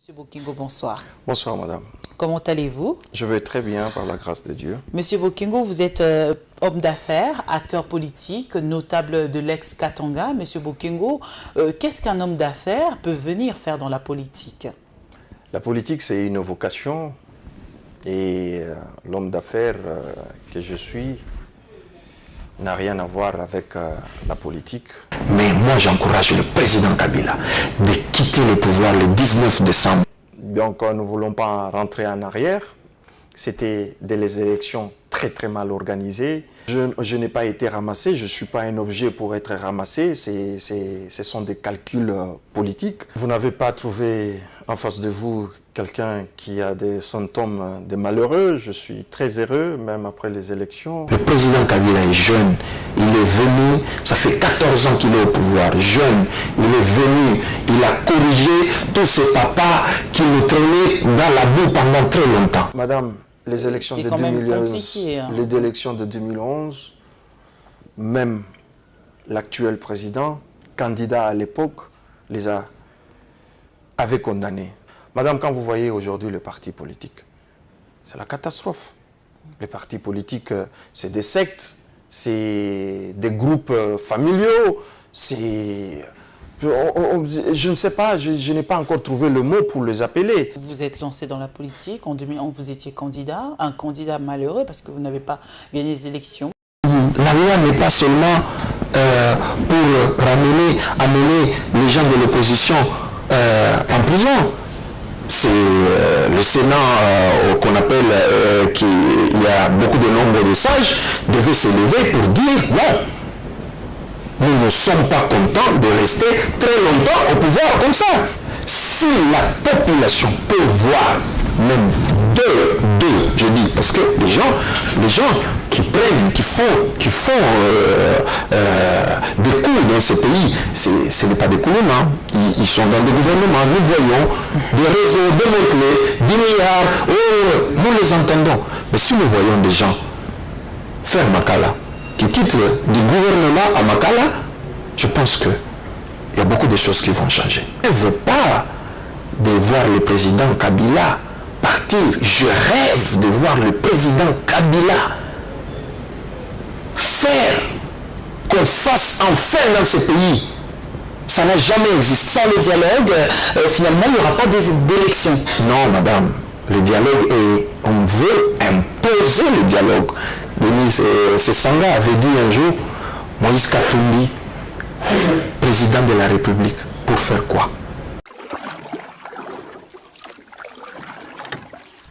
Monsieur Bokingo, bonsoir. Bonsoir, madame. Comment allez-vous? Je vais très bien, par la grâce de Dieu. Monsieur Bokingo, vous êtes homme d'affaires, acteur politique, notable de l'ex-Katanga. Monsieur Bokingo, qu'est-ce qu'un homme d'affaires peut venir faire dans la politique? La politique, c'est une vocation. Et l'homme d'affaires que je suis n'a rien à voir avec la politique. Mais moi, j'encourage le président Kabila de quitter le pouvoir le 19 décembre. Donc, nous ne voulons pas rentrer en arrière. C'était des élections très mal organisées. Je n'ai pas été ramassé, je ne suis pas un objet pour être ramassé. Ce sont des calculs politiques. Vous n'avez pas trouvé en face de vous quelqu'un qui a des symptômes de malheureux. Je suis très heureux, même après les élections. Le président Kabila est jeune. Il est venu, ça fait 14 ans qu'il est au pouvoir, jeune. Il est venu, il a corrigé tous ces papas qui nous traînaient dans la boue pendant très longtemps. Madame, les élections de 2011, les élections de 2011, même l'actuel président, candidat à l'époque, avait condamné. Madame, quand vous voyez aujourd'hui le parti politique, c'est la catastrophe. Les partis politiques, c'est des sectes, c'est des groupes familiaux, c'est... Je ne sais pas, je n'ai pas encore trouvé le mot pour les appeler. Vous êtes lancé dans la politique, en 2011 vous étiez candidat, un candidat malheureux parce que vous n'avez pas gagné les élections. La loi n'est pas seulement pour amener les gens de l'opposition en prison. C'est le Sénat qu'on appelle, il y a beaucoup de nombre de sages, devait s'élever pour dire non. Nous ne sommes pas contents de rester très longtemps au pouvoir comme ça. Si la population peut voir, même deux, je dis, parce que les gens qui prennent, qui font des coups dans ces pays, ce n'est pas des coups, hein. Ils sont dans des gouvernements, nous voyons des réseaux démantelés, 10 milliards, nous les entendons. Mais si nous voyons des gens faire Makala, qui quittent du gouvernement à Makala, je pense qu'il y a beaucoup de choses qui vont changer. Je ne veux pas de voir le président Kabila partir. Je rêve de voir le président Kabila faire qu'on fasse enfin dans ce pays. Ça n'a jamais existé. Sans le dialogue, finalement, il n'y aura pas d'élection. Non, madame. Le dialogue est... On veut imposer le dialogue. Denise Sanga avait dit un jour, Moïse Katumbi, président de la République, pour faire quoi?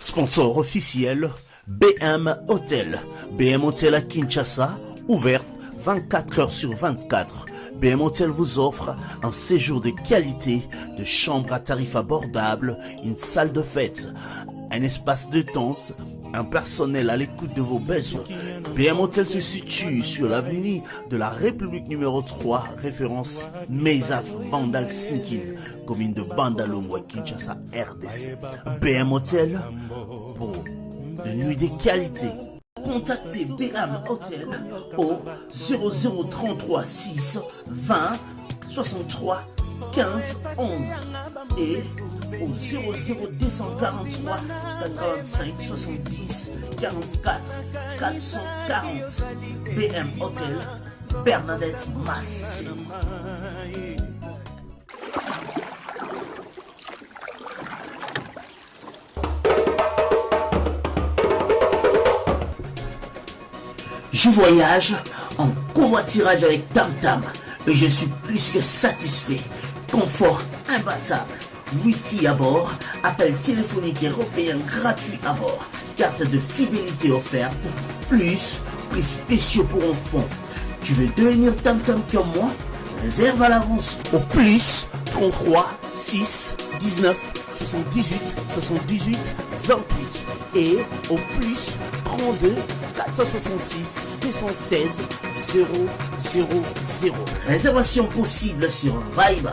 Sponsor officiel, BM Hotel. BM Hotel à Kinshasa, ouverte 24 heures sur 24. BM Hotel vous offre un séjour de qualité, de chambres à tarifs abordables, une salle de fête, un espace de détente, un personnel à l'écoute de vos besoins. BM Hotel se situe sur l'avenue de la République numéro 3, référence Meizaf Bandal Sinkin, commune de Bandalongo, Kinshasa, RDC. BM Hotel pour de nuits de qualité. Contactez BM Hotel au 0033 6 20 63 15 11 et au 00243 85 70 44 440. BM Hotel, Bernadette Massé. Je voyage en covoiturage avec Tam Tam et je suis plus que satisfait. Confort imbattable, Wi-Fi à bord, appel téléphonique européen gratuit à bord, carte de fidélité offerte, plus prix spéciaux pour enfants. Tu veux devenir Tam Tam comme moi? Réserve à l'avance au plus 33 6 19 78 78 28 et au plus 32 466 216 000. Réservation possible sur Viber,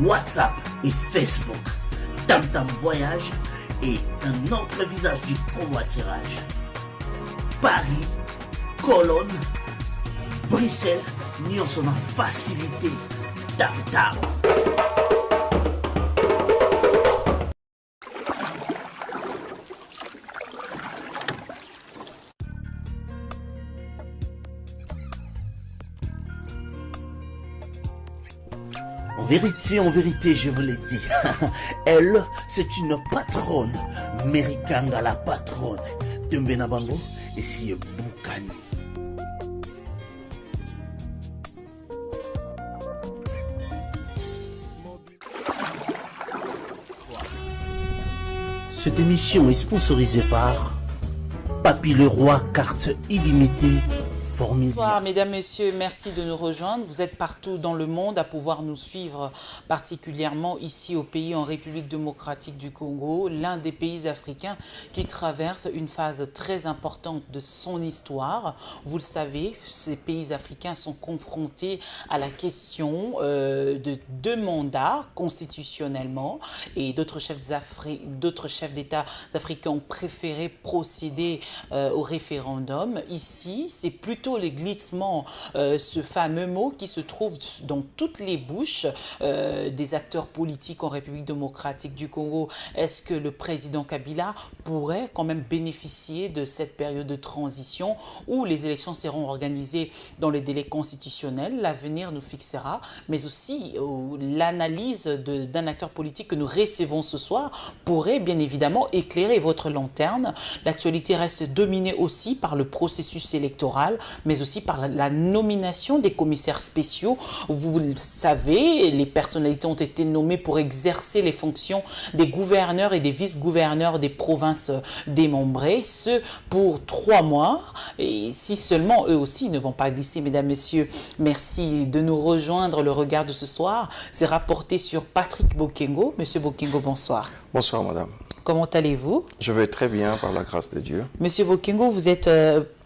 WhatsApp et Facebook. Tam Tam Voyage est un autre visage du covoiturage. Paris, Cologne, Bruxelles, nous sommes en facilité. Tam Tam. En vérité, je vous l'ai dit. Elle, c'est une patronne. Merikanga la patronne. Dembena Bango et si Boukani. Cette émission est sponsorisée par Papy Leroy, carte illimitée. Bonsoir mesdames, messieurs, merci de nous rejoindre. Vous êtes partout dans le monde à pouvoir nous suivre, particulièrement ici au pays en République démocratique du Congo, l'un des pays africains qui traverse une phase très importante de son histoire. Vous le savez, ces pays africains sont confrontés à la question de 2 mandats constitutionnellement et d'autres chefs d'État africains ont préféré procéder au référendum. Ici, c'est plutôt les glissements, ce fameux mot qui se trouve dans toutes les bouches des acteurs politiques en République démocratique du Congo. Est-ce que le président Kabila pourrait quand même bénéficier de cette période de transition où les élections seront organisées dans les délais constitutionnels? L'avenir nous fixera, mais aussi l'analyse d'un acteur politique que nous recevons ce soir pourrait bien évidemment éclairer votre lanterne. L'actualité reste dominée aussi par le processus électoral, mais aussi par la nomination des commissaires spéciaux. Vous le savez, les personnalités ont été nommées pour exercer les fonctions des gouverneurs et des vice-gouverneurs des provinces démembrées, ce pour 3 mois. Et si seulement eux aussi ne vont pas glisser, mesdames, messieurs, merci de nous rejoindre. Le regard de ce soir, c'est rapporté sur Patrick Bokengo. Monsieur Bokengo, bonsoir. Bonsoir, madame. Comment allez-vous? Je vais très bien, par la grâce de Dieu. Monsieur Bokengo, vous êtes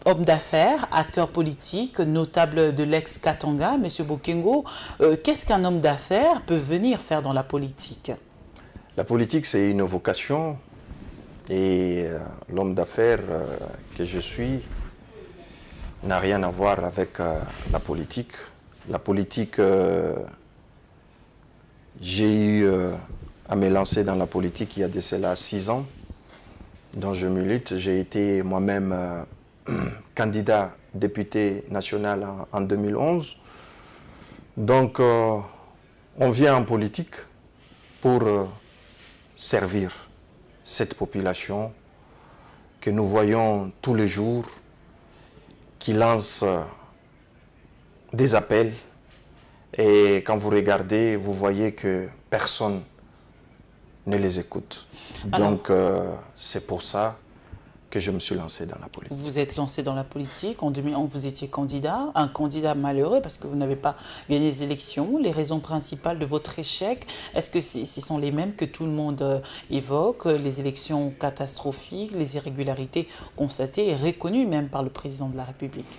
homme d'affaires, acteur politique, notable de l'ex-Katanga. Monsieur Bokengo, qu'est-ce qu'un homme d'affaires peut venir faire dans la politique? La politique, c'est une vocation. Et l'homme d'affaires que je suis n'a rien à voir avec la politique. La politique, j'ai eu à me lancer dans la politique il y a de cela 6 ans, dont je milite. J'ai été moi-même candidat député national en 2011. Donc, on vient en politique pour servir cette population que nous voyons tous les jours, qui lance des appels. Et quand vous regardez, vous voyez que personne ne les écoute. Alors, donc, c'est pour ça que je me suis lancé dans la politique. Vous êtes lancé dans la politique. En 2011, vous étiez candidat, un candidat malheureux parce que vous n'avez pas gagné les élections. Les raisons principales de votre échec, est-ce que ce sont les mêmes que tout le monde évoque? Les élections catastrophiques, les irrégularités constatées et reconnues même par le président de la République.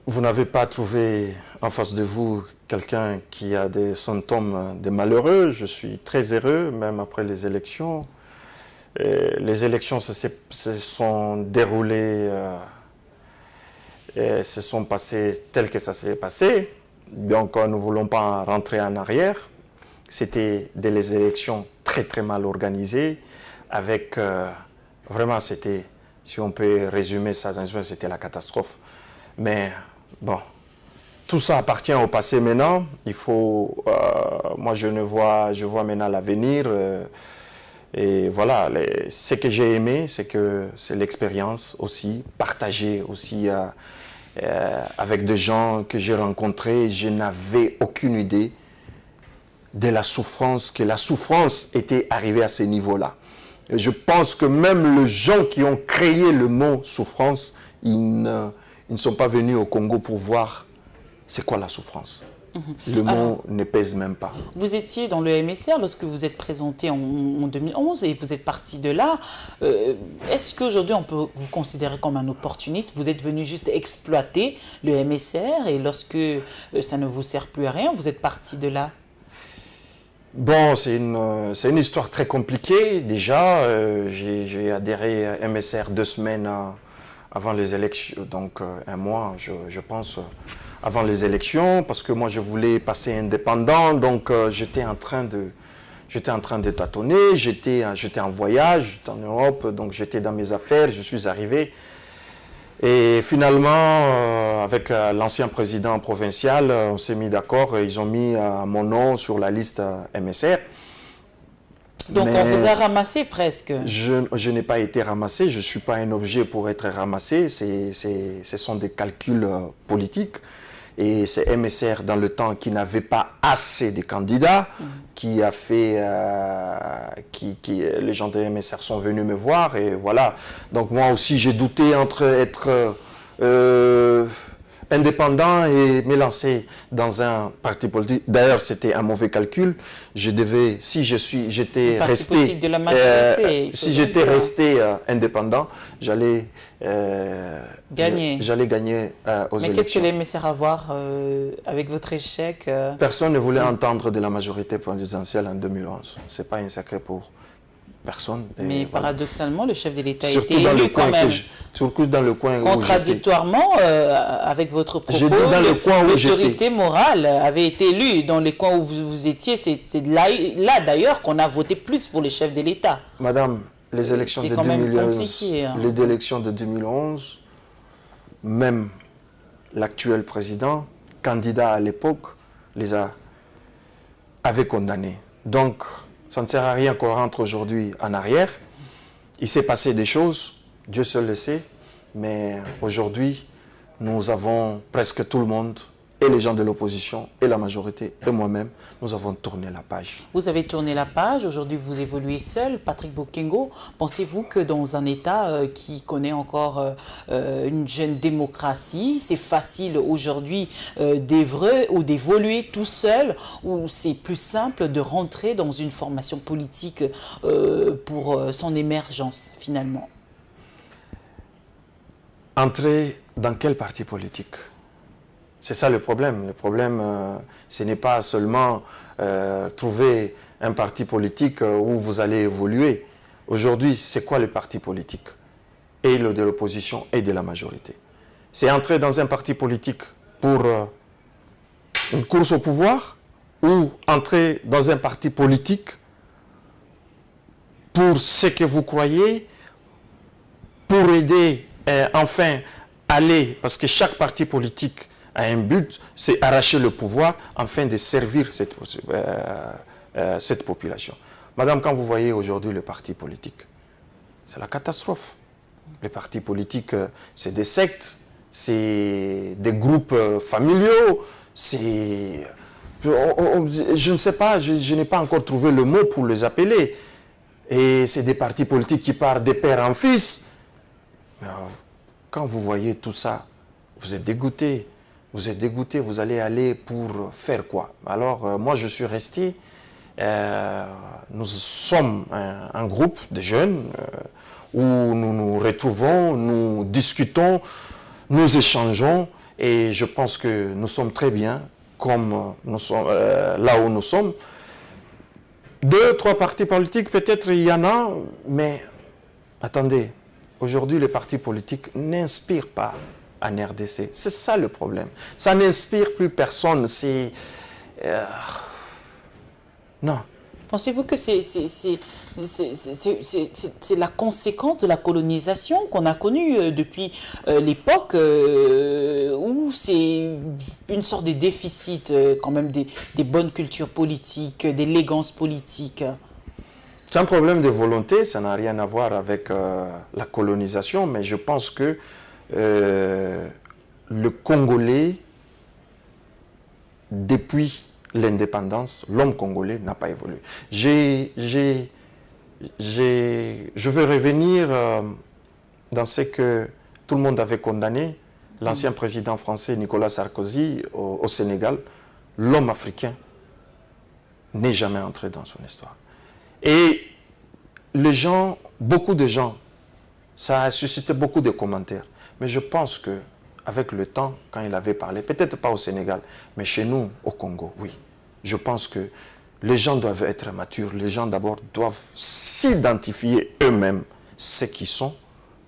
Vous n'avez pas trouvé en face de vous quelqu'un qui a des symptômes de malheureux. Je suis très heureux, même après les élections. Et les élections se sont déroulées et se sont passées telles que ça s'est passé. Donc, nous ne voulons pas rentrer en arrière. C'était des élections très, très mal organisées. Avec, vraiment, c'était, si on peut résumer ça, c'était la catastrophe. Mais bon, tout ça appartient au passé maintenant. Il faut, moi je vois maintenant l'avenir. Et voilà, ce que j'ai aimé, c'est l'expérience aussi, partagée aussi avec des gens que j'ai rencontrés. Je n'avais aucune idée de la souffrance, que la souffrance était arrivée à ce niveau-là. Et je pense que même les gens qui ont créé le mot souffrance, ils ne sont pas venus au Congo pour voir c'est quoi la souffrance. Le mot ne pèse même pas. Vous étiez dans le MSR lorsque vous êtes présenté en 2011 et vous êtes parti de là. Est-ce qu'aujourd'hui on peut vous considérer comme un opportuniste? Vous êtes venu juste exploiter le MSR et lorsque ça ne vous sert plus à rien, vous êtes parti de là? Bon, c'est une histoire très compliquée. Déjà, j'ai adhéré à MSR 2 semaines avant les élections, donc 1 mois, je pense, avant les élections, parce que moi, je voulais passer indépendant, donc j'étais en train de tâtonner, j'étais en voyage, j'étais en Europe, donc j'étais dans mes affaires, je suis arrivé. Et finalement, avec l'ancien président provincial, on s'est mis d'accord et ils ont mis mon nom sur la liste MSR. Donc Mais on vous a ramassé presque. Je n'ai pas été ramassé, je ne suis pas un objet pour être ramassé, ce sont des calculs politiques. Et c'est MSR dans le temps qui n'avait pas assez de candidats, qui a fait, les gens de MSR sont venus me voir et voilà. Donc moi aussi j'ai douté entre être indépendant et me lancer dans un parti politique. D'ailleurs, c'était un mauvais calcul. Je devais, si j'étais resté, de la majorité, si j'étais resté indépendant, j'allais gagner. J'allais gagner aux élections. Mais qu'est-ce que les MSR à voir avec votre échec Personne ne voulait entendre de la majorité présidentielle en 2011. C'est pas un secret pour personne. Mais voilà. Paradoxalement, le chef de l'État a surtout été dans élu le coin quand même. Surtout dans le coin contradictoirement avec votre propos, l'autorité morale avait été élue. Dans les coins où vous étiez, c'est là d'ailleurs qu'on a voté plus pour le chef de l'État. Madame, les élections de 2011, les élections de 2011, même l'actuel président, candidat à l'époque, avait condamné. Donc, ça ne sert à rien qu'on rentre aujourd'hui en arrière. Il s'est passé des choses, Dieu seul le sait, mais aujourd'hui, nous avons presque tout le monde, et les gens de l'opposition, et la majorité, et moi-même, nous avons tourné la page. Vous avez tourné la page, aujourd'hui vous évoluez seul. Patrick Bokengo, pensez-vous que dans un État qui connaît encore une jeune démocratie, c'est facile aujourd'hui d'œuvrer ou d'évoluer tout seul, ou c'est plus simple de rentrer dans une formation politique pour son émergence finalement? Entrer dans quel parti politique? C'est ça le problème. Le problème, ce n'est pas seulement trouver un parti politique où vous allez évoluer. Aujourd'hui, c'est quoi le parti politique? Et le de l'opposition et de la majorité. C'est entrer dans un parti politique pour une course au pouvoir, ou entrer dans un parti politique pour ce que vous croyez, pour aider, enfin, aller, parce que chaque parti politique a un but, c'est arracher le pouvoir afin de servir cette population. Madame, quand vous voyez aujourd'hui le parti politique, c'est la catastrophe. Les partis politiques, c'est des sectes, c'est des groupes familiaux, c'est... Je ne sais pas, je n'ai pas encore trouvé le mot pour les appeler. Et c'est des partis politiques qui partent de père en fils. Mais quand vous voyez tout ça, vous êtes dégoûté. Vous êtes dégoûté, vous allez aller pour faire quoi? Alors, moi, je suis resté. Nous sommes un groupe de jeunes où nous nous retrouvons, nous discutons, nous échangeons. Et je pense que nous sommes très bien comme nous sommes, là où nous sommes. 2, 3 partis politiques, peut-être il y en a, mais attendez, aujourd'hui, les partis politiques n'inspirent pas en RDC. C'est ça le problème. Ça n'inspire plus personne. C'est... non. Pensez-vous que c'est la conséquence de la colonisation qu'on a connue depuis l'époque où c'est une sorte de déficit quand même des bonnes cultures politiques, d'élégance politique? C'est un problème de volonté, ça n'a rien à voir avec la colonisation, mais je pense que le Congolais, depuis l'indépendance, l'homme congolais n'a pas évolué. Je veux revenir dans ce que tout le monde avait condamné, l'ancien président français Nicolas Sarkozy au Sénégal. L'homme africain n'est jamais entré dans son histoire. Et les gens, beaucoup de gens, ça a suscité beaucoup de commentaires. Mais je pense qu'avec le temps, quand il avait parlé, peut-être pas au Sénégal, mais chez nous, au Congo, oui. Je pense que les gens doivent être matures. Les gens d'abord doivent s'identifier eux-mêmes ce qu'ils sont.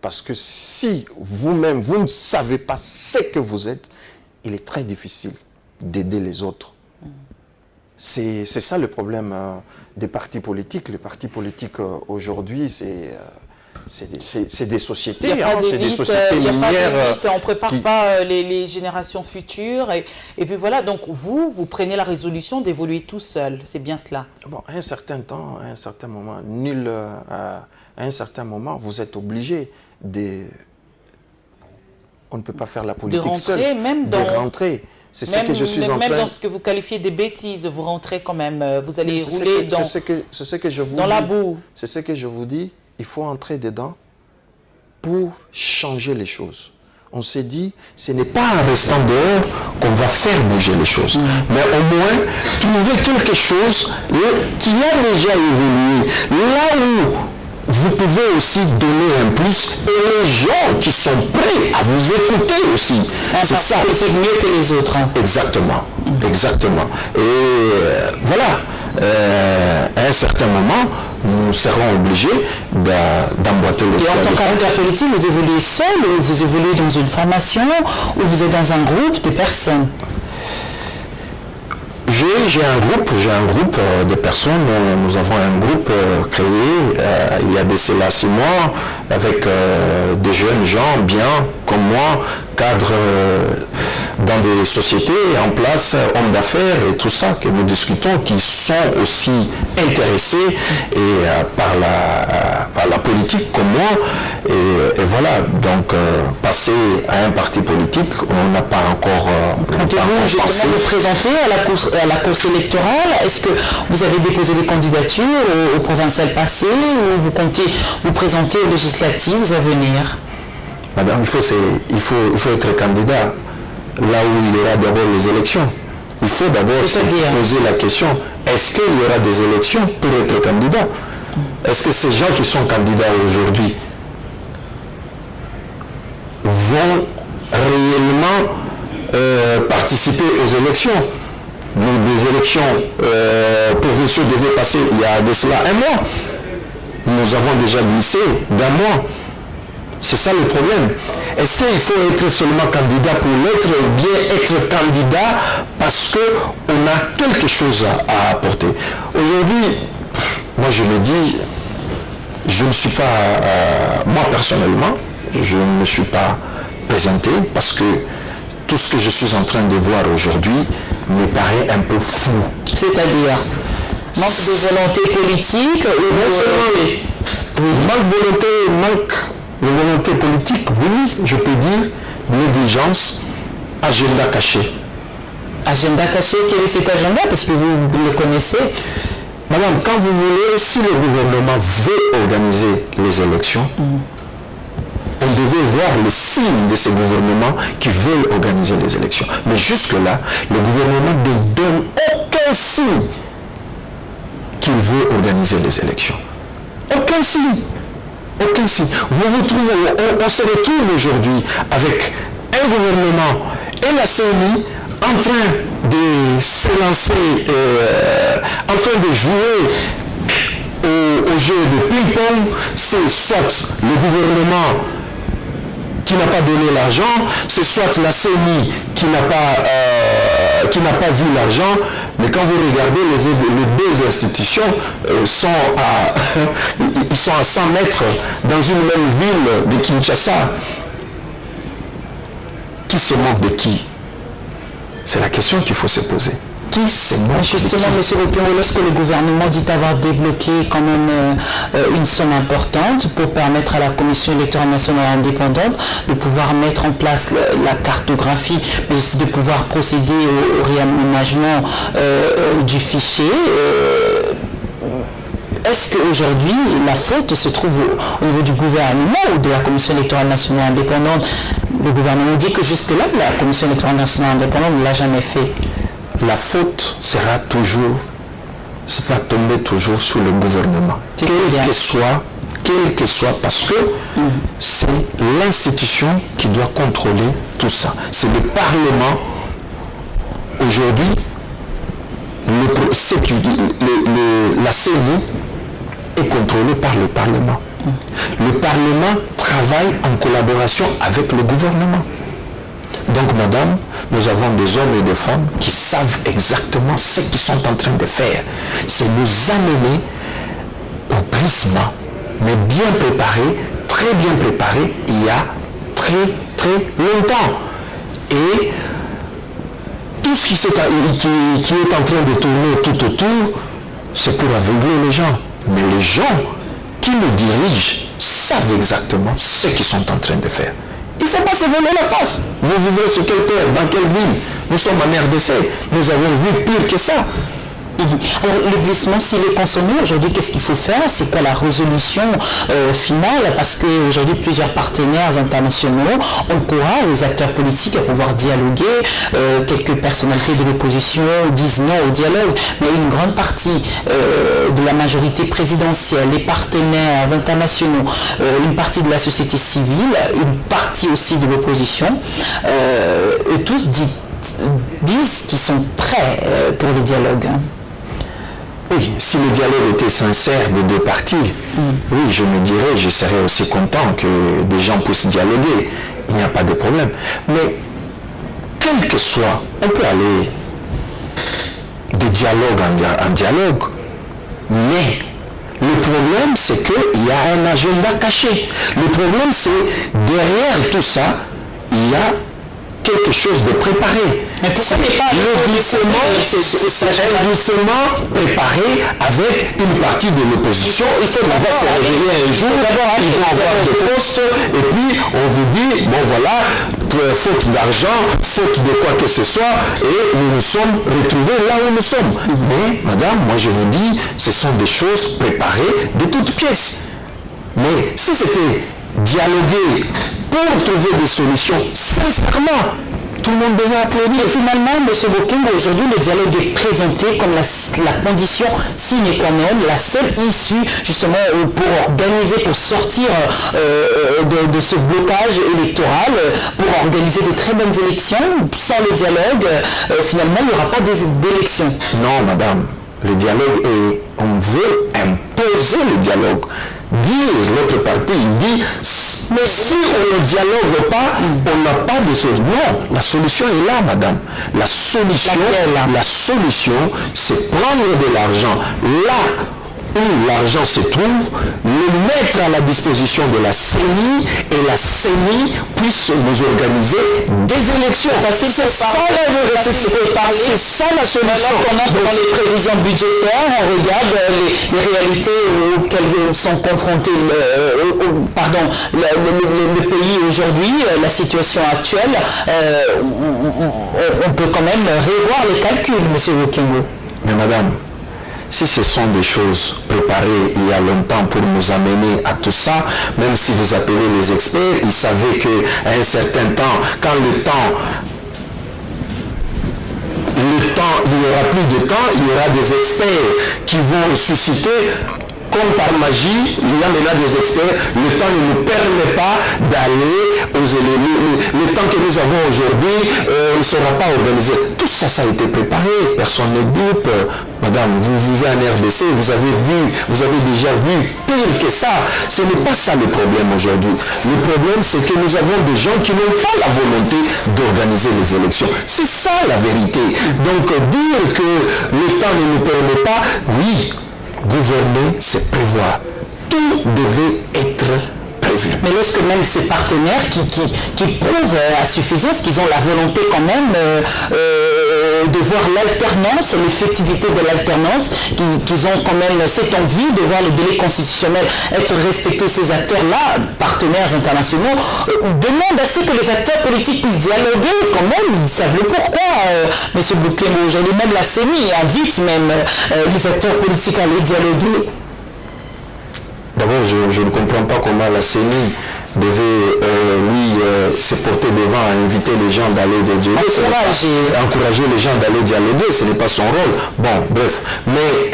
Parce que si vous-même, vous ne savez pas ce que vous êtes, il est très difficile d'aider les autres. C'est ça le problème des partis politiques. Les partis politiques aujourd'hui, c'est des sociétés, Il n'y a pas c'est des sociétés il y a pas minières. d'élite, on ne prépare pas les générations futures. Et puis voilà, donc vous prenez la résolution d'évoluer tout seul. C'est bien cela. Bon, à un certain temps, à un certain moment, à un certain moment, vous êtes obligé de... On ne peut pas faire la politique seule. Même de rentrer. C'est ce que je suis en train... Même dans ce que vous qualifiez des bêtises, vous rentrez quand même. Vous allez rouler dans la boue. C'est ce que je vous dis. Il faut entrer dedans pour changer les choses. On s'est dit, ce n'est pas en restant dehors qu'on va faire bouger les choses. Mais au moins, trouver quelque chose qui a déjà évolué. Là où vous pouvez aussi donner un plus et les gens qui sont prêts à vous écouter aussi. C'est ça. C'est mieux que les autres. Exactement. Exactement. Et voilà. À un certain moment, nous serons obligés d'emboîter le pas. Et en tant qu'acteur politique, vous évoluez seul ou vous évoluez dans une formation ou vous êtes dans un groupe de personnes? J'ai un groupe de personnes. Nous avons un groupe créé il y a de cela 6 mois avec des jeunes gens bien comme moi, cadres dans des sociétés en place, hommes d'affaires et tout ça que nous discutons, qui sont aussi intéressés par la politique comme moi. Et voilà, donc passer à un parti politique, on n'a pas encore... Comptez-vous justement vous présenter à la course électorale? Est-ce que vous avez déposé des candidatures aux provinciales passées ou vous comptez vous présenter aux législatives à venir? Madame, il faut être candidat là où il y aura d'abord les élections. Il faut d'abord se poser la question, est-ce qu'il y aura des élections pour être candidat? Est-ce que ces gens qui sont candidats aujourd'hui vont réellement participer aux élections? Les élections provinciales devaient passer il y a de cela 1 mois. Nous avons déjà glissé d'1 mois. C'est ça le problème. Est-ce qu'il faut être seulement candidat pour l'être ou bien être candidat parce qu'on a quelque chose à apporter? Aujourd'hui, moi je me dis, je ne suis pas, moi personnellement, je ne me suis pas présenté parce que tout ce que je suis en train de voir aujourd'hui me paraît un peu fou. C'est-à-dire manque de volonté politique ou manque de volonté politique, oui, je peux dire négligence, agenda caché. Agenda caché, quel est cet agenda? Parce que vous le connaissez. Madame, quand vous voulez, si le gouvernement veut organiser les élections, on devait voir les signes de ces gouvernements qui veulent organiser les élections. Mais jusque-là, le gouvernement ne donne aucun signe qu'il veut organiser les élections. Aucun signe. Aucun signe. On se retrouve aujourd'hui avec un gouvernement et la CENI en train de se lancer, en train de jouer au jeu de ping-pong. C'est soit le gouvernement qui n'a pas donné l'argent, c'est soit la CENI qui n'a pas vu l'argent. Mais quand vous regardez les 2 institutions sont à 100 mètres dans une même ville de Kinshasa. Qui se moque de qui? C'est la question qu'il faut se poser. Qui se moque de qui? Justement, M. Otengo, lorsque le gouvernement dit avoir débloqué quand même une somme importante pour permettre à la Commission électorale nationale indépendante de pouvoir mettre en place la cartographie, mais aussi de pouvoir procéder au réaménagement du fichier, est-ce qu'aujourd'hui la faute se trouve au niveau du gouvernement ou de la Commission électorale nationale indépendante? Le gouvernement dit que jusque-là, la Commission électorale nationale indépendante ne l'a jamais fait. La faute va tomber toujours sur le gouvernement. Quel que soit, parce que c'est l'institution qui doit contrôler tout ça. C'est le Parlement. Aujourd'hui, la CENI est contrôlée par le Parlement. Le Parlement travaille en collaboration avec le gouvernement. Donc, madame, nous avons des hommes et des femmes qui savent exactement ce qu'ils sont en train de faire. C'est nous amener au glissement, mais bien préparés, très bien préparé il y a très très longtemps. Et tout ce qui est en train de tourner tout autour, c'est pour aveugler les gens. Mais les gens qui le dirigent savent exactement ce qu'ils sont en train de faire. Il ne faut pas se voler la face. Vous vivez sur quelle terre, dans quelle ville? Nous sommes en RDC. Nous avons vu pire que ça. Alors, le glissement, s'il est consommé, aujourd'hui, qu'est-ce qu'il faut faire? C'est quoi la résolution finale? Parce qu'aujourd'hui, plusieurs partenaires internationaux encouragent les acteurs politiques à pouvoir dialoguer. Quelques personnalités de l'opposition disent non au dialogue, mais une grande partie de la majorité présidentielle, les partenaires internationaux, une partie de la société civile, une partie aussi de l'opposition, eux tous disent qu'ils sont prêts pour le dialogue. Oui, si le dialogue était sincère des deux parties, oui, je me dirais, je serais aussi content que des gens puissent dialoguer. Il n'y a pas de problème. Mais, quel que soit, on peut aller de dialogue en dialogue. Mais, le problème, c'est qu'il y a un agenda caché. Le problème, c'est derrière tout ça, il y a quelque chose de préparé. Mais pourquoi n'est pas le glissement préparé avec une partie de l'opposition? Il faut d'abord se réveiller un jour, ils vont avoir des postes, et puis on vous dit, bon voilà, faute d'argent, faute de quoi que ce soit, et nous nous sommes retrouvés là où nous sommes. Mais, madame, moi je vous dis, ce sont des choses préparées de toutes pièces. Mais si c'était dialoguer pour trouver des solutions, sincèrement, tout le monde devait applaudir. Et finalement, M. Bokengou, aujourd'hui, le dialogue est présenté comme la condition sine qua non, la seule issue, justement, pour organiser, pour sortir de ce blocage électoral, pour organiser de très bonnes élections. Sans le dialogue, finalement, il n'y aura pas d'élections. Non, madame. Le dialogue est... On veut imposer le dialogue. Dire, l'autre partie, il dit... Mais si on ne dialogue pas, on n'a pas de solution. Non, la solution est là, madame. La solution, c'est prendre de l'argent là où l'argent se trouve, le mettre à la disposition de la CENI et la CENI puisse nous organiser des élections. C'est ça la solution. Lorsqu'on entre dans les prévisions budgétaires, on regarde les réalités auxquelles sont confrontés le pays aujourd'hui, la situation actuelle. On peut quand même revoir les calculs, M. Bokengou. Mais madame, si ce sont des choses préparées il y a longtemps pour nous amener à tout ça, même si vous appelez les experts, ils savaient qu'à un certain temps, quand il n'y aura plus de temps, il y aura des experts qui vont susciter, comme par magie, il y a maintenant des experts, le temps ne nous permet pas d'aller aux éléments. Le temps que nous avons aujourd'hui ne sera pas organisé. Tout ça, ça a été préparé, personne ne dupe. Madame, vous vivez en RDC, vous avez déjà vu pire que ça. Ce n'est pas ça le problème aujourd'hui. Le problème, c'est que nous avons des gens qui n'ont pas la volonté d'organiser les élections. C'est ça la vérité. Donc, dire que le temps ne nous permet pas, oui, gouverner, c'est prévoir. Tout devait être prévu. Mais lorsque même ces partenaires qui prouvent à suffisance qu'ils ont la volonté quand même de voir l'alternance, l'effectivité de l'alternance, qu'ils ont quand même cette envie de voir le délai constitutionnel être respecté, ces acteurs-là, partenaires internationaux, demandent à ce que les acteurs politiques puissent dialoguer quand même. Ils savent le pourquoi, M. Bokengou. Aujourd'hui, même la CENI invite même les acteurs politiques à aller dialoguer. D'abord, je ne comprends pas comment la CENI devait, se porter devant à inviter les gens d'aller dialoguer. Encourager les gens d'aller dialoguer, ce n'est pas son rôle. Bon, bref. Mais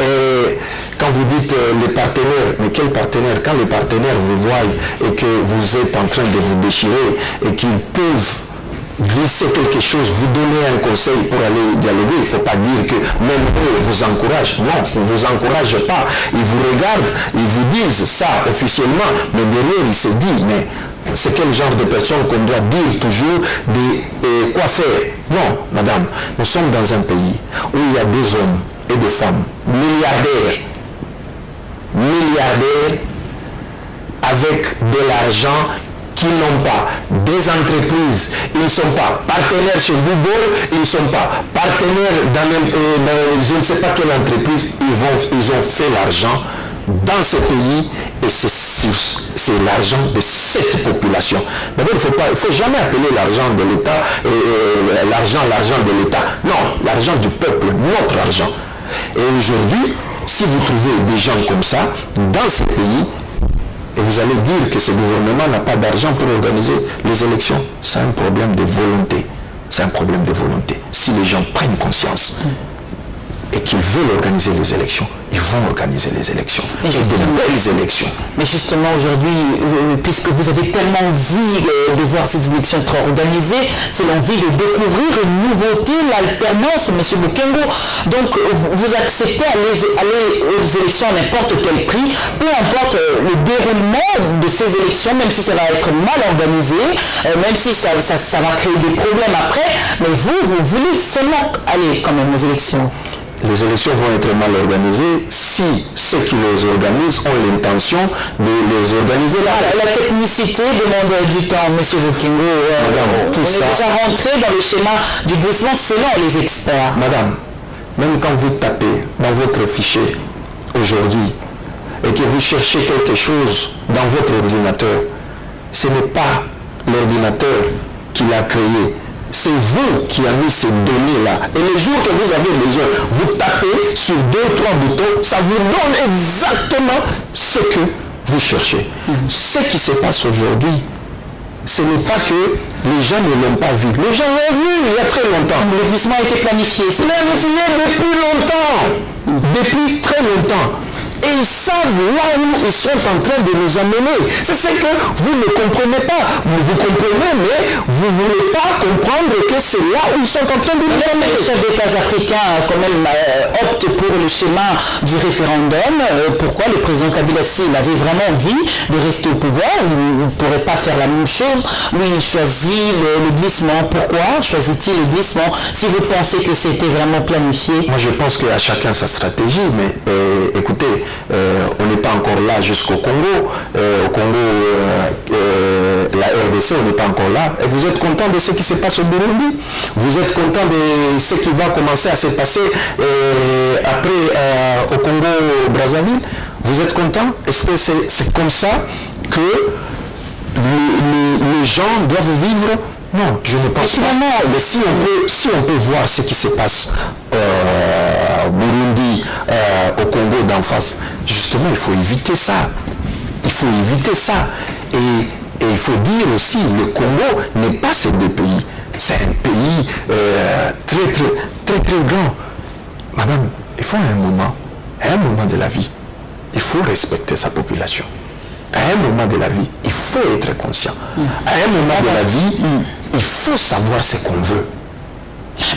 quand vous dites les partenaires, mais quels partenaires? Quand les partenaires vous voient et que vous êtes en train de vous déchirer et qu'ils peuvent glisser quelque chose, vous donner un conseil pour aller dialoguer, il ne faut pas dire que même eux vous encouragent. Non, ils ne vous encouragent pas. Ils vous regardent, ils vous disent ça officiellement, mais derrière, il se dit, mais c'est quel genre de personne qu'on doit dire toujours quoi faire? Non, madame, nous sommes dans un pays où il y a des hommes et des femmes milliardaires avec de l'argent qu'ils n'ont pas, des entreprises, ils ne sont pas partenaires chez Google, ils ne sont pas partenaires dans je ne sais pas quelle entreprise, ils ont fait l'argent dans ce pays et c'est l'argent de cette population. Mais il ne faut jamais appeler l'argent de l'État l'argent de l'État. Non, l'argent du peuple, notre argent. Et aujourd'hui, si vous trouvez des gens comme ça dans ce pays, et vous allez dire que ce gouvernement n'a pas d'argent pour organiser les élections, c'est un problème de volonté. C'est un problème de volonté. Si les gens prennent conscience et qu'ils veulent organiser les élections, ils vont organiser les élections. Et de belles élections. Mais justement, aujourd'hui, puisque vous avez tellement envie de voir ces élections être organisées, c'est l'envie de découvrir une nouveauté, l'alternance, M. Mukengo. Donc, vous acceptez aller aux élections à n'importe quel prix, peu importe le déroulement de ces élections, même si ça va être mal organisé, même si ça va créer des problèmes après, mais vous voulez seulement aller quand même aux élections. Les élections vont être mal organisées si ceux qui les organisent ont l'intention de les organiser là. La technicité demande du temps, M. Mukengo. On est déjà rentré dans le schéma du glissement selon les experts. Madame, même quand vous tapez dans votre fichier aujourd'hui et que vous cherchez quelque chose dans votre ordinateur, ce n'est pas l'ordinateur qui l'a créé. C'est vous qui avez mis ces données-là. Et le jour que vous avez besoin, vous tapez sur 2 ou 3 boutons, ça vous donne exactement ce que vous cherchez. Ce qui se passe aujourd'hui, ce n'est pas que les gens ne l'ont pas vu. Les gens l'ont vu il y a très longtemps. Le glissement a été planifié. C'est planifié depuis longtemps. Depuis très longtemps. Et ils savent là où ils sont en train de nous amener. C'est ce que vous ne comprenez pas. Vous comprenez, mais vous ne voulez pas comprendre que c'est là où ils sont en train de nous amener. Les chefs d'État africains, quand même, optent pour le schéma du référendum. Pourquoi le président Kabila, s'il avait vraiment envie de rester au pouvoir, il ne pourrait pas faire la même chose. Lui, il choisit le glissement. Pourquoi choisit-il le glissement si vous pensez que c'était vraiment planifié? Moi, je pense qu'à chacun sa stratégie, mais écoutez, on n'est pas encore là jusqu'au Congo. Au Congo, la RDC, on n'est pas encore là. Et vous êtes content de ce qui se passe au Burundi? Vous êtes content de ce qui va commencer à se passer après au Congo-Brazzaville? Vous êtes content? Est-ce que c'est comme ça que les gens doivent vivre? Non, je ne pense pas. Mais si on peut voir ce qui se passe au Burundi, au Congo d'en face, justement, il faut éviter ça. Il faut éviter ça. Et il faut dire aussi, le Congo n'est pas ces 2 pays. C'est un pays très grand. Madame, il faut à un moment de la vie, il faut respecter sa population. À un moment de la vie, il faut être conscient. À un moment de la vie, il faut savoir ce qu'on veut.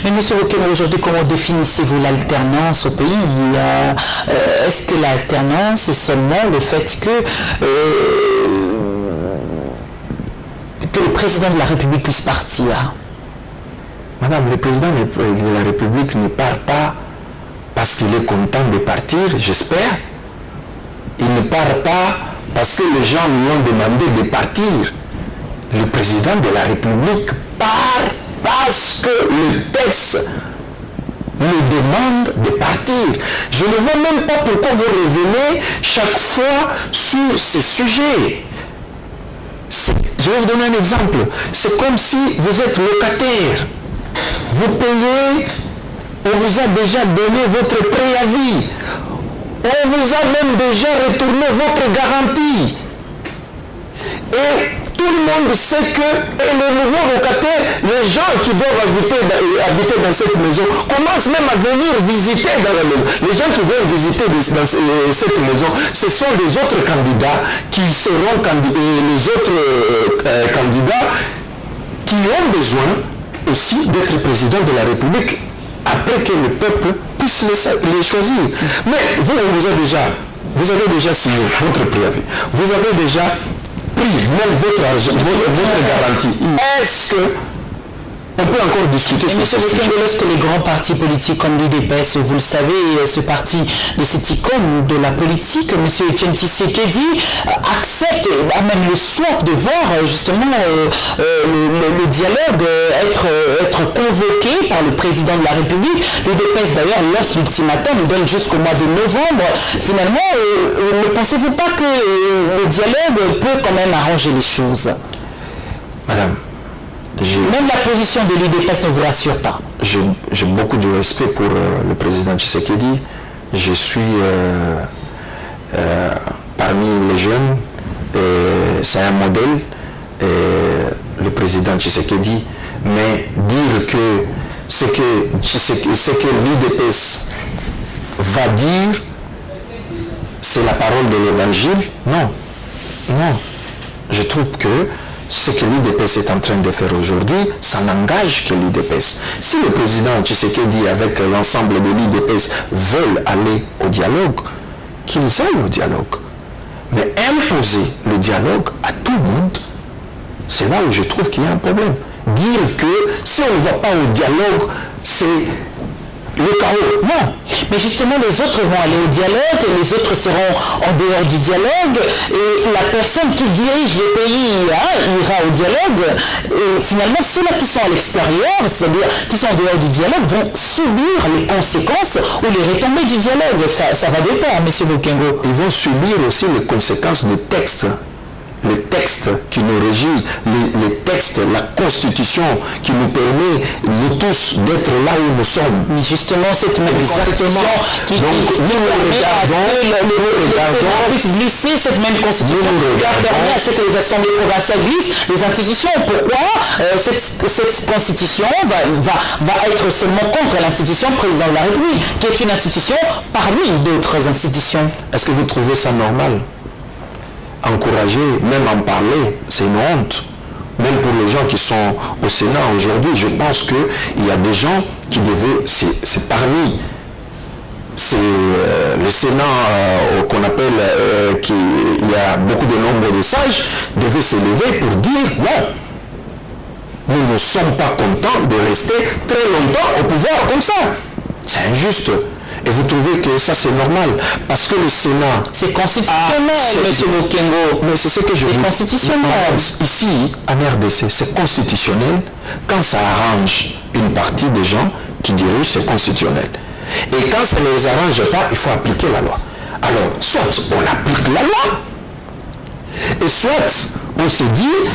Mais M. Mukengo, aujourd'hui, comment définissez-vous l'alternance au pays? Est-ce que l'alternance, c'est seulement le fait que le président de la République puisse partir? Madame, le président de la République ne part pas parce qu'il est content de partir, j'espère. Il ne part pas parce que les gens lui ont demandé de partir. Le président de la République part parce que le texte lui demande de partir. Je ne vois même pas pourquoi vous revenez chaque fois sur ces sujets. Je vais vous donner un exemple. C'est comme si vous êtes locataire. Vous payez, on vous a déjà donné votre préavis. On vous a même déjà retourné votre garantie. Et tout le monde sait que les nouveaux locataires, les gens qui doivent habiter dans cette maison, commencent même à venir visiter dans la maison. Les gens qui viennent visiter dans cette maison, ce sont les autres candidats qui seront les autres candidats qui ont besoin aussi d'être président de la République après que le peuple puisse les choisir. Mais vous avez déjà signé votre préavis. Vous avez déjà pris même votre argent, votre garantie. Est-ce que On peut encore discuter sur ce sujet. Lorsque les grands partis politiques comme l'UDPS, vous le savez, ce parti de cette icône de la politique, M. Etienne Tshisekedi, accepte, a même le soif de voir justement le dialogue être convoqué par le président de la République. L'UDPS d'ailleurs lance l'ultimatum, donne jusqu'au mois de novembre. Finalement, ne pensez-vous pas que le dialogue peut quand même arranger les choses? Madame, même la position de l'UDPS ne vous rassure pas. J'ai beaucoup de respect pour le président Tshisekedi. Je suis parmi les jeunes, c'est un modèle, le président Tshisekedi. Mais dire que ce que l'UDPS va dire, c'est la parole de l'évangile, non. Non. Je trouve que ce que l'UDPS est en train de faire aujourd'hui, ça n'engage que l'UDPS. Si le président Tshisekedi avec l'ensemble de l'UDPS veulent aller au dialogue, qu'ils aillent au dialogue. Mais imposer le dialogue à tout le monde, c'est là où je trouve qu'il y a un problème. Dire que si on ne va pas au dialogue, c'est le chaos. Non. Mais justement, les autres vont aller au dialogue, et les autres seront en dehors du dialogue, et la personne qui dirige le pays ira au dialogue, et finalement, ceux-là qui sont à l'extérieur, c'est-à-dire qui sont en dehors du dialogue, vont subir les conséquences ou les retombées du dialogue. Ça va dépendre, M. Bokengo. Ils vont subir aussi les conséquences des textes. Les textes qui nous régissent, les textes, la Constitution qui nous permet, nous tous, d'être là où nous sommes. Mais justement, cette même Constitution qui nous regardons glisser cette même Constitution qui permet à ce que les assemblées provinciales glissent les institutions. Pourquoi cette Constitution va être seulement contre l'institution président de la République, qui est une institution parmi d'autres institutions? Est-ce que vous trouvez ça normal? Encourager, même en parler, c'est une honte. Même pour les gens qui sont au Sénat aujourd'hui, je pense qu'il y a des gens qui devaient, c'est parmi, c'est le Sénat qu'on appelle, il y a beaucoup de nombre de sages, devait s'élever pour dire non, nous ne sommes pas contents de rester très longtemps au pouvoir comme ça. C'est injuste. Et vous trouvez que ça c'est normal? Parce que le Sénat... C'est constitutionnel, M. Bokengo. Mais c'est ce que je vous dis. C'est constitutionnel. Ici, en RDC, c'est constitutionnel. Quand ça arrange une partie des gens qui dirigent, c'est constitutionnel. Et quand ça ne les arrange pas, il faut appliquer la loi. Alors, soit on applique la loi, et soit on se dit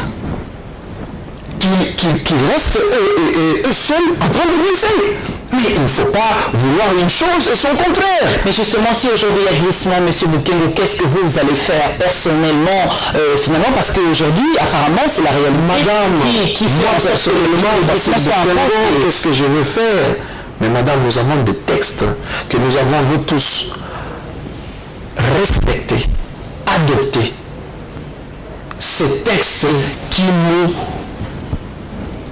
qu'ils restent eux seuls en train de glisser. Mais il ne faut pas vouloir une chose et son contraire. Mais justement, si aujourd'hui il y a glissement, M. Bokengo, qu'est-ce que vous allez faire personnellement, finalement, parce qu'aujourd'hui, apparemment, c'est la réalité. Madame, qui fait moi personnellement, qu'est-ce que je veux faire? Mais madame, nous avons des textes que nous avons, nous tous, respectés, adoptés. Ces textes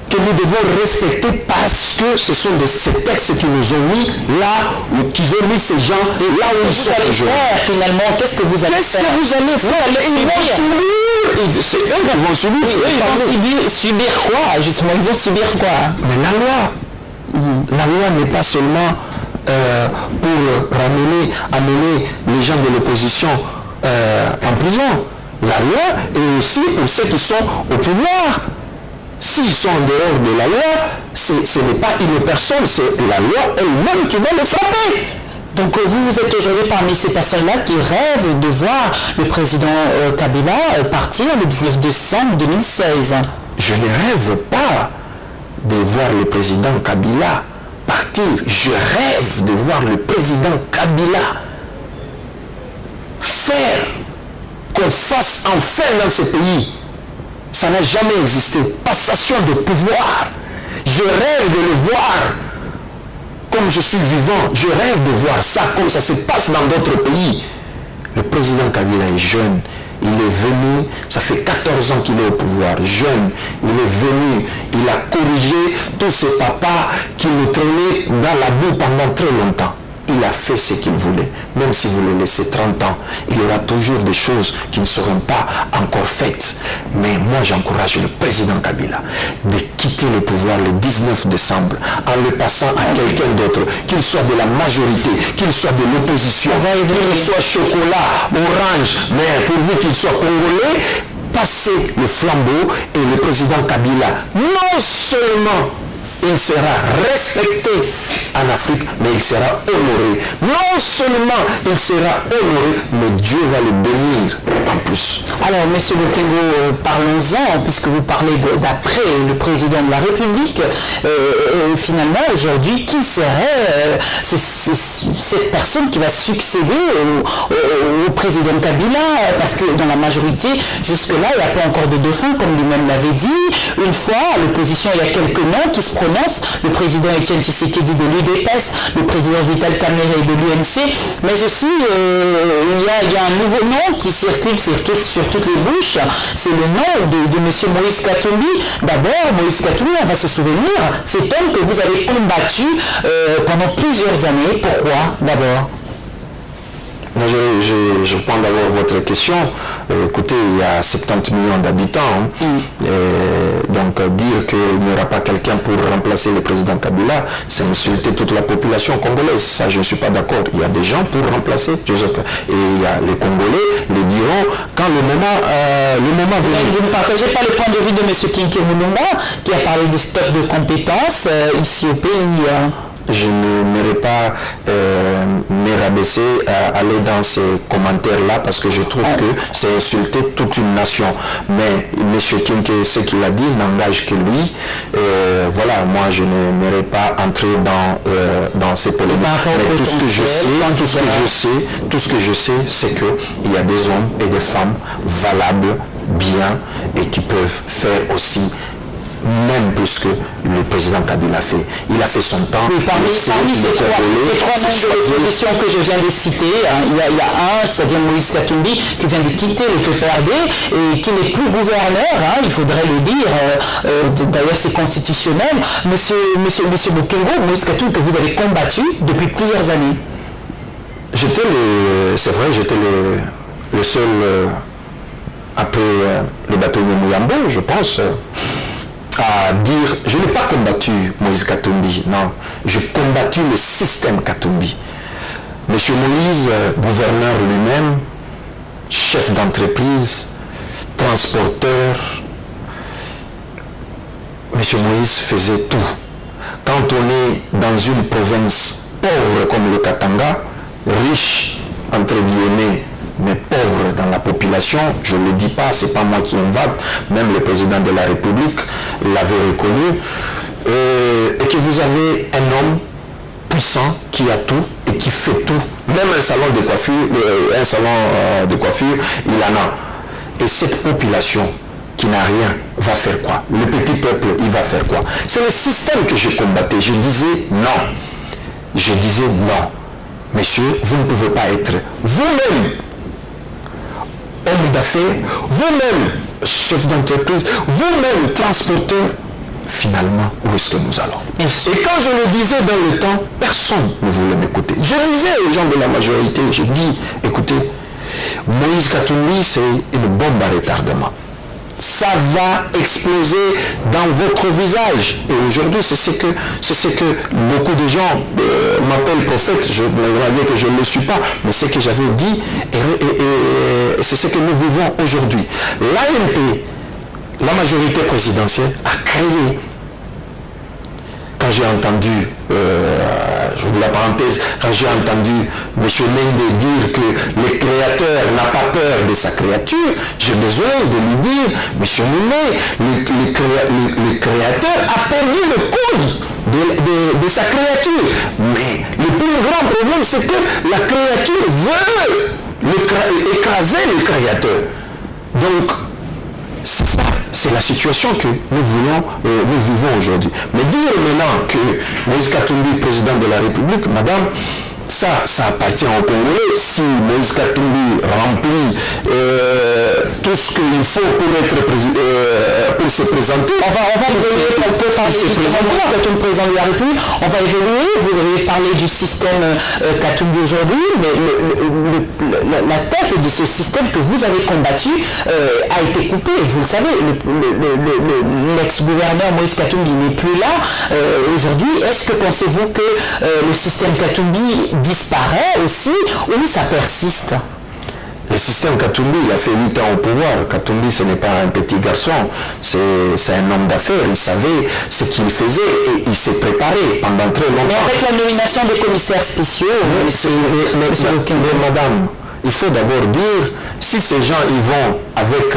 que nous devons respecter parce que ce sont ces textes qui nous ont mis là, ou qui ont mis ces gens là où ils sont aujourd'hui. Finalement, qu'est-ce que vous allez faire? Qu'est-ce que vous allez faire? Ils vont subir. C'est eux qui vont subir. Ils vont subir quoi? Justement, ils vont subir quoi? Mais la loi n'est pas seulement pour amener les gens de l'opposition en prison. La loi est aussi pour ceux qui sont au pouvoir. S'ils sont en dehors de la loi, ce n'est pas une personne, c'est la loi elle-même qui va le frapper. Donc vous êtes aujourd'hui parmi ces personnes-là qui rêvent de voir le président Kabila partir le 19 décembre 2016. Je ne rêve pas de voir le président Kabila partir. Je rêve de voir le président Kabila faire qu'on fasse enfin dans ce pays. Ça n'a jamais existé. Passation de pouvoir. Je rêve de le voir comme je suis vivant. Je rêve de voir ça comme ça se passe dans d'autres pays. Le président Kabila est jeune. Il est venu, ça fait 14 ans qu'il est au pouvoir, jeune. Il est venu, il a corrigé tous ces papas qui nous traînaient dans la boue pendant très longtemps. il a fait ce qu'il voulait. Même si vous le laissez 30 ans, il y aura toujours des choses qui ne seront pas encore faites. Mais moi, j'encourage le président Kabila de quitter le pouvoir le 19 décembre en le passant à quelqu'un d'autre, qu'il soit de la majorité, qu'il soit de l'opposition, qu'il soit chocolat, orange, mais pourvu qu'il soit congolais, passer le flambeau et le président Kabila, non seulement il sera respecté en Afrique, mais il sera honoré. Non seulement il sera honoré, mais Dieu va le bénir en plus. Alors, M. Bokengo, parlons-en, puisque vous parlez d'après le président de la République. Finalement, aujourd'hui, qui serait cette personne qui va succéder au président Kabila? Parce que dans la majorité, jusque-là, il n'y a pas encore de dauphin, comme lui-même l'avait dit. Une fois, à l'opposition, il y a quelques noms qui se prononcent. Le président Etienne Tshisekedi de l'UDPS, le président Vital Kamerhe de l'UNC, mais aussi il y a un nouveau nom qui circule sur toutes les bouches, c'est le nom de M. Moïse Katumbi. D'abord, Moïse Katumbi, on va se souvenir, cet homme que vous avez combattu pendant plusieurs années. Pourquoi d'abord? Je prends d'abord votre question. Écoutez, il y a 70 millions d'habitants. Donc dire qu'il n'y aura pas quelqu'un pour remplacer le président Kabila, c'est insulter toute la population congolaise. Ça, je ne suis pas d'accord. Il y a des gens pour remplacer Joseph. Et il y a les Congolais, les diront quand le moment vient. Vous ne partagez pas le point de vue de M. Kinké Moulumba, qui a parlé du stock de compétences ici au pays. Je n'aimerais pas me rabaisser à aller dans ces commentaires-là parce que je trouve que c'est insulter toute une nation. Mais M. Kinké, ce qu'il a dit n'engage que lui. Voilà, moi je n'aimerais pas entrer dans ces polémiques. Mais tout ce que je sais, c'est qu'il y a des hommes et des femmes valables, bien, et qui peuvent faire aussi même plus que le président Kabila a fait. Il a fait son temps. Oui, parmi ces trois noms de l'opposition que je viens de citer, il y a un, c'est-à-dire Moïse Katumbi, qui vient de quitter le PPRD et qui n'est plus gouverneur, il faudrait le dire, d'ailleurs c'est constitutionnel. Monsieur Bokengo, Moïse Katumbi, que vous avez combattu depuis plusieurs années. C'est vrai, j'étais le seul, après le bâtonnier Mouyambo, je pense, à dire, je n'ai pas combattu Moïse Katumbi, non, j'ai combattu le système Katumbi. Monsieur Moïse, gouverneur lui-même, chef d'entreprise, transporteur, Monsieur Moïse faisait tout. Quand on est dans une province pauvre comme le Katanga, riche, entre guillemets, mais pauvre dans la population, je ne le dis pas, ce n'est pas moi qui invente, même le président de la République l'avait reconnu, et que vous avez un homme puissant qui a tout et qui fait tout, même un salon de coiffure, il en a. Et cette population qui n'a rien va faire quoi? Le petit peuple, il va faire quoi? C'est le système que je combattais. Je disais non. Je disais non. Messieurs, vous ne pouvez pas être vous-même homme d'affaires, vous-même chef d'entreprise, vous-même transporteur. Finalement, où est-ce que nous allons? Et quand je le disais dans le temps, personne ne voulait m'écouter. Je disais aux gens de la majorité, je dis, écoutez, Moïse Katumbi, c'est une bombe à retardement. Ça va exploser dans votre visage. Et aujourd'hui, c'est ce que beaucoup de gens m'appellent prophète. Je me dire que je ne le suis pas, mais c'est ce que j'avais dit, et c'est ce que nous vivons aujourd'hui. L'ANP, la majorité présidentielle, a créé, quand j'ai entendu, j'ouvre la parenthèse, quand j'ai entendu M. Mende dire que le créateur n'a pas peur de sa créature, j'ai besoin de lui dire, M. Mende, le créateur a perdu le code de sa créature. Mais le plus grand problème, c'est que la créature veut écraser le créateur. Donc, c'est ça, c'est la situation que nous vivons aujourd'hui. Mais dire maintenant que Moïse Katumbi, président de la République, madame, ça appartient aux Congolais. Si Moïse Katumbi remplit tout tout ce qu'il faut pour se présenter. On va évoluer, on peut parler du président de la République, on va évoluer, vous avez parlé du système Katumbi aujourd'hui, mais la tête de ce système que vous avez combattu a été coupée, vous le savez, l'ex-gouverneur Moïse Katumbi n'est plus là. Aujourd'hui, est-ce que pensez-vous que le système Katumbi disparaît aussi ou ça persiste? Le système Katumbi, il a fait 8 ans au pouvoir. Katumbi, ce n'est pas un petit garçon, c'est un homme d'affaires. Il savait ce qu'il faisait et il s'est préparé pendant très longtemps. Mais avec la nomination des commissaires spéciaux, mais madame, il faut d'abord dire, si ces gens ils vont avec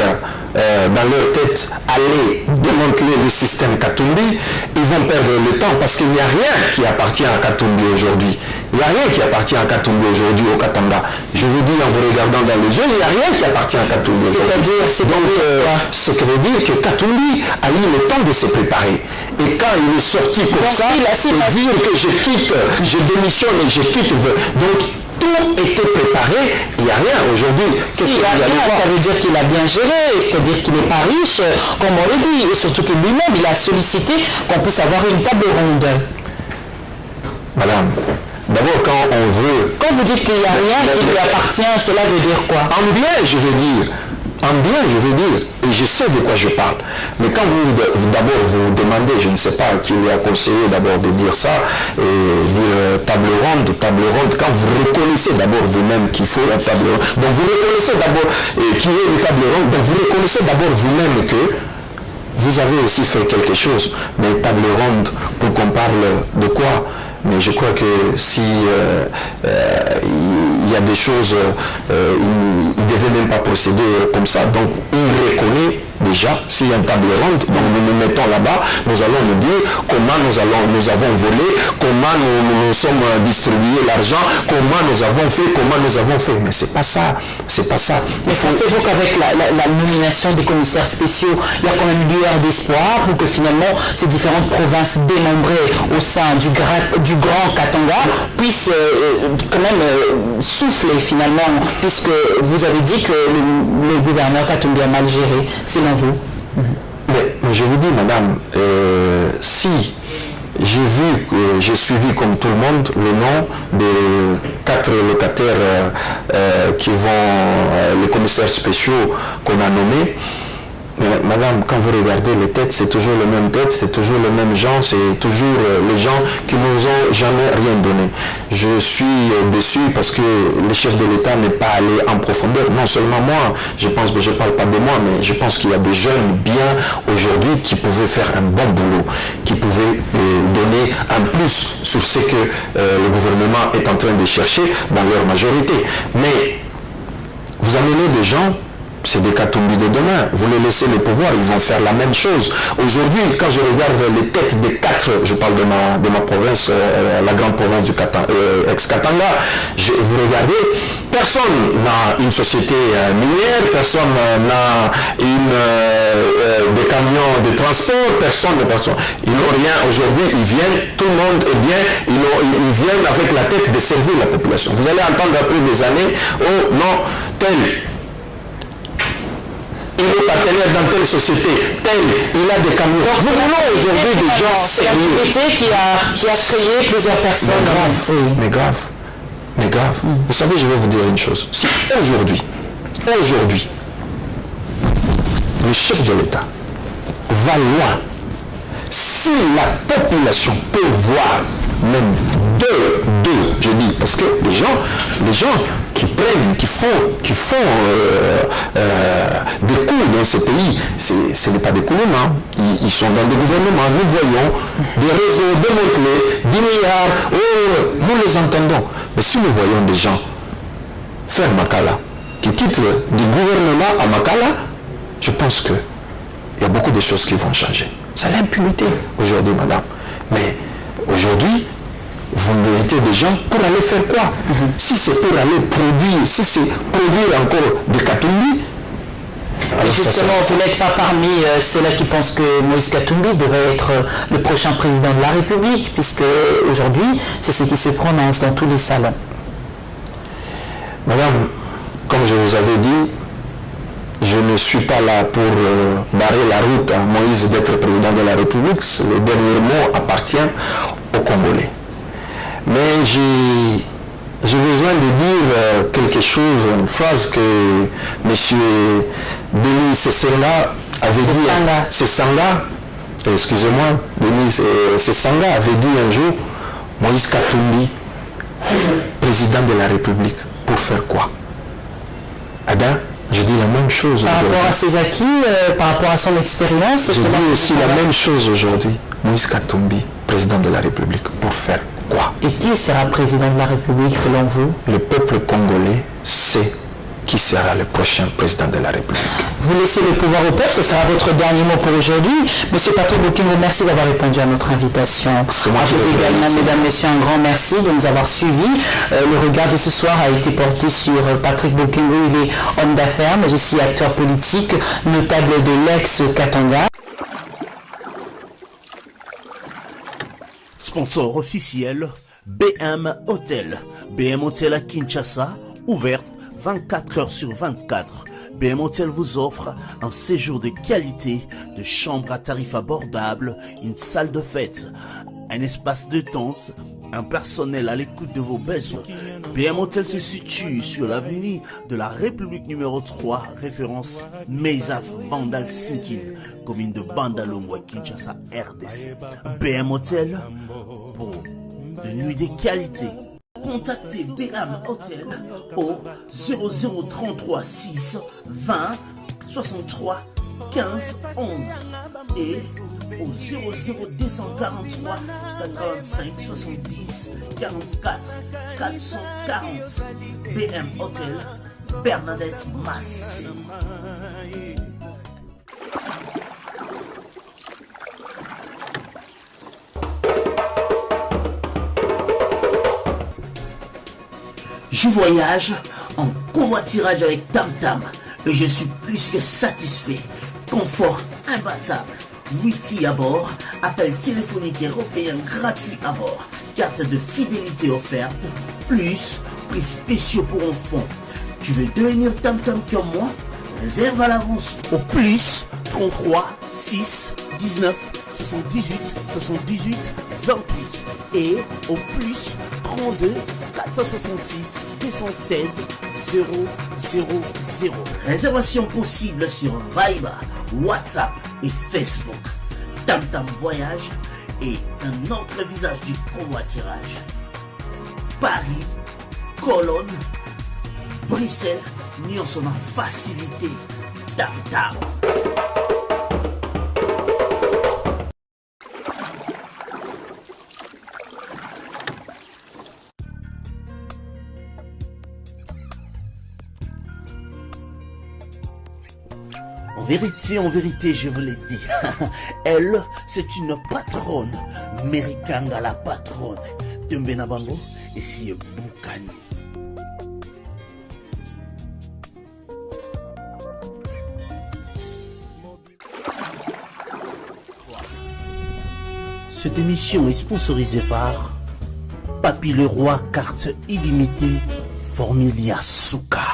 dans leur tête aller démanteler le système Katumbi, ils vont perdre le temps parce qu'il n'y a rien qui appartient à Katumbi aujourd'hui. Il n'y a rien qui appartient à Katumbi aujourd'hui au Katanga. Je vous dis en vous regardant dans les yeux, il n'y a rien qui appartient à Katumbi. C'est-à-dire, ce qui veut dire que Katumbi a eu le temps de se préparer. Et quand il est sorti comme ça, et dire que je quitte, je démissionne et je quitte, donc tout était préparé, il n'y a rien aujourd'hui. Ça veut dire qu'il a bien géré, c'est-à-dire qu'il n'est pas riche, comme on le dit, et surtout que lui-même, il a sollicité qu'on puisse avoir une table ronde. Madame, d'abord quand on veut... Quand vous dites qu'il n'y a rien qui lui appartient, cela veut dire quoi? En bien, je veux dire. En bien, je veux dire. Et je sais de quoi je parle. Mais quand d'abord vous demandez, je ne sais pas qui lui a conseillé d'abord de dire ça, et dire table ronde, quand vous reconnaissez d'abord vous-même qu'il faut une table ronde, donc vous reconnaissez d'abord qu'il y a une table ronde, donc vous reconnaissez d'abord vous-même que vous avez aussi fait quelque chose. Mais table ronde, pour qu'on parle de quoi? Mais je crois que si il y a des choses, il ne devait même pas procéder comme ça. Donc il reconnaît déjà, s'il y a une table ronde, donc nous nous mettons là-bas, nous allons nous dire comment nous avons volé, comment nous sommes distribué l'argent, comment nous avons fait. Mais c'est pas ça, c'est pas ça. Mais pensez-vous qu'avec la nomination des commissaires spéciaux, il y a quand même une lueur d'espoir pour que finalement ces différentes provinces démembrées au sein du grand Katanga puissent quand même souffler finalement, puisque vous avez dit que le gouverneur Katumbi a mal géré, selon vous. Mais je vous dis, madame, si j'ai suivi comme tout le monde le nom des 4 locataires qui vont, les commissaires spéciaux qu'on a nommés. Mais madame, quand vous regardez les têtes, c'est toujours les mêmes têtes, c'est toujours les mêmes gens, c'est toujours les gens qui nous ont jamais rien donné. Je suis déçu parce que le chef de l'État n'est pas allé en profondeur. Non seulement moi, je pense que je ne parle pas de moi, mais je pense qu'il y a des jeunes bien aujourd'hui qui pouvaient faire un bon boulot, qui pouvaient donner un plus sur ce que le gouvernement est en train de chercher dans leur majorité. Mais vous amenez des gens, c'est des Katumbi de demain. Vous les laissez le pouvoir, ils vont faire la même chose. Aujourd'hui, quand je regarde les têtes des 4, je parle de ma province, la grande province du ex-Katanga, vous regardez, personne n'a une société minière, personne n'a des camions de transport, personne. Ils n'ont rien aujourd'hui, ils viennent, tout le monde est bien, ils viennent avec la tête de servir la population. Vous allez entendre après des années, oh non, tel... il est partenaire dans telle société, il a des camions. Nous voulons aujourd'hui des gens sérieux. C'est l'activité qui a créé plusieurs personnes. Mais grave. Vous savez, je vais vous dire une chose. Si aujourd'hui, le chef de l'État va loin, si la population peut voir même deux, je dis, parce que les gens qui prennent, qui font des coups dans ce pays, ce n'est pas des coups humains. Ils sont dans des gouvernements. Nous voyons des réseaux démantelés, 10 milliards, nous les entendons. Mais si nous voyons des gens faire Makala, qui quittent du gouvernement à Makala, je pense qu'il y a beaucoup de choses qui vont changer. C'est l'impunité aujourd'hui, madame. Mais aujourd'hui, vous méritez des gens pour aller faire quoi? Si c'est pour aller produire, si c'est produire encore des Katumbi. Justement, vous n'êtes pas parmi ceux-là qui pensent que Moïse Katumbi devrait être le prochain président de la République, puisque aujourd'hui, c'est ce qui se prononce dans tous les salons. Madame, comme je vous avais dit, je je ne suis pas là pour barrer la route à Moïse d'être président de la République. Le dernier mot appartient aux Congolais. Mais j'ai besoin de dire quelque chose, une phrase que M. Denis Sesanga avait dit. Sesanga, excusez-moi, Denis Sesanga avait dit un jour, Moïse Katumbi, président de la République, pour faire quoi? Eh bien, je dis la même chose. Par rapport à ses acquis, par rapport à son expérience. Je dis aussi la même chose aujourd'hui. Moïse Katumbi, président de la République, pour faire quoi? Et qui sera président de la République selon vous? Le peuple congolais sait qui sera le prochain président de la République. Vous laissez le pouvoir au peuple, ce sera votre dernier mot pour aujourd'hui. Monsieur Patrick Bokingo, merci d'avoir répondu à notre invitation. C'est moi qui vous vous également, remercie. mesdames, messieurs, un grand merci de nous avoir suivis. Le regard de ce soir a été porté sur Patrick Bokingo. Il est homme d'affaires, mais aussi acteur politique, notable de l'ex-Katanga. Sponsor officiel, BM Hotel. BM Hotel à Kinshasa, ouverte 24 heures sur 24. BM Hotel vous offre un séjour de qualité, de chambres à tarifs abordables, une salle de fête, un espace de tente, un personnel à l'écoute de vos besoins. BM Hotel se situe sur l'avenue de la République numéro 3, référence Meizaf Bandal Sinkin, commune de Bandalongwa, Kinshasa, RDC. BM Hotel pour de nuits de qualité. Contactez BM Hotel au 0033 6 20 63 15 11 et au 00243 85 70 44 440. BM Hotel, Bernadette Massé. Je voyage en covoiturage avec Tam Tam et je suis plus que satisfait. Confort imbattable, Wi-Fi à bord, appel téléphonique européen gratuit à bord, carte de fidélité offerte, plus prix spéciaux pour enfants. Tu veux devenir Tam Tam comme moi? Réserve à l'avance au plus 33 6 19 78 78 28 et au plus 32 466 216 000. Réservation possible sur Viber, WhatsApp et Facebook. Tam Tam Voyage et un autre visage du covoiturage. Paris, Cologne, Bruxelles, nous sommes en facilité. Tam Tam. En vérité, je vous l'ai dit. Elle, c'est une patronne. Merikanga la patronne. Tembena Bango et si Boukani. Cette émission est sponsorisée par Papy Leroy, carte illimitée, Formilia Souka.